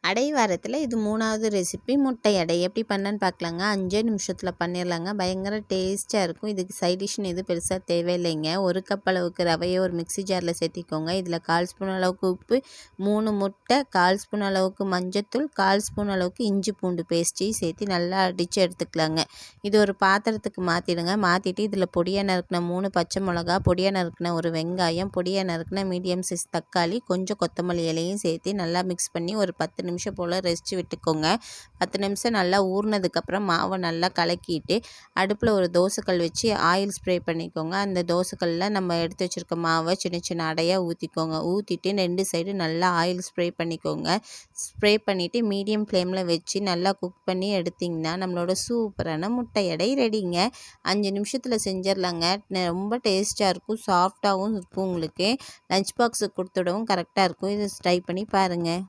அடை வாரத்தில் இது 3வது ரெசிபி முட்டை அடை எப்படி பண்ணன்னு பார்க்கலாங்க. 5 நிமிஷத்தில் பண்ணிடலாங்க. பயங்கர டேஸ்ட்டாக இருக்கும். இதுக்கு சைட் டிஷ்னு எதுவும் பெருசாக தேவையில்லைங்க. 1 கப் அளவுக்கு ரவையை ஒரு மிக்ஸி ஜாரில் சேர்த்திக்கோங்க. இதில் 1/4 ஸ்பூன் அளவுக்கு உப்பு, 3 முட்டை, 1/4 ஸ்பூன் அளவுக்கு மஞ்சத்தூள், 1/4 ஸ்பூன் அளவுக்கு இஞ்சி பூண்டு பேஸ்ட்டையும் சேர்த்து நல்லா அடித்து எடுத்துக்கலாங்க. இது ஒரு பாத்திரத்துக்கு மாற்றிடுங்க. மாற்றிட்டு இதில் பொடியாக நறுக்கின 3 பச்சை மிளகா, பொடியாக நறுக்கின ஒரு வெங்காயம், பொடியாக நறுக்கின மீடியம் சைஸ் தக்காளி, கொஞ்சம் கொத்தமல்லி இலையும் சேர்த்து நல்லா மிக்ஸ் பண்ணி ஒரு 10 நிமிஷம் போல் ரெஸ்ட் விட்டுக்கோங்க. 10 நிமிஷம் நல்லா ஊறினதுக்கப்புறம் மாவை நல்லா கலக்கிட்டு அடுப்பில் ஒரு தோசைக்கல் வச்சு ஆயில் ஸ்ப்ரே பண்ணிக்கோங்க. அந்த தோசைக்கல்லில் நம்ம எடுத்து வச்சுருக்க மாவை சின்ன சின்ன அடையாக ஊற்றிக்கோங்க. ஊற்றிட்டு 2 சைடு நல்லா ஆயில் ஸ்ப்ரே பண்ணிக்கோங்க. ஸ்ப்ரே பண்ணிவிட்டு மீடியம் ஃப்ளேமில் வச்சு நல்லா குக் பண்ணி எடுத்திங்கன்னா நம்மளோட சூப்பரான முட்டை அடை ரெடிங்க. 5 நிமிஷத்தில் செஞ்சிடலாங்க. ரொம்ப டேஸ்ட்டாக இருக்கும், சாஃப்டாகவும் இருக்கும். உங்களுக்கு லஞ்ச் பாக்ஸுக்கு கொடுத்துடவும் கரெக்டாக இருக்கும். இதை ட்ரை பண்ணி பாருங்கள்.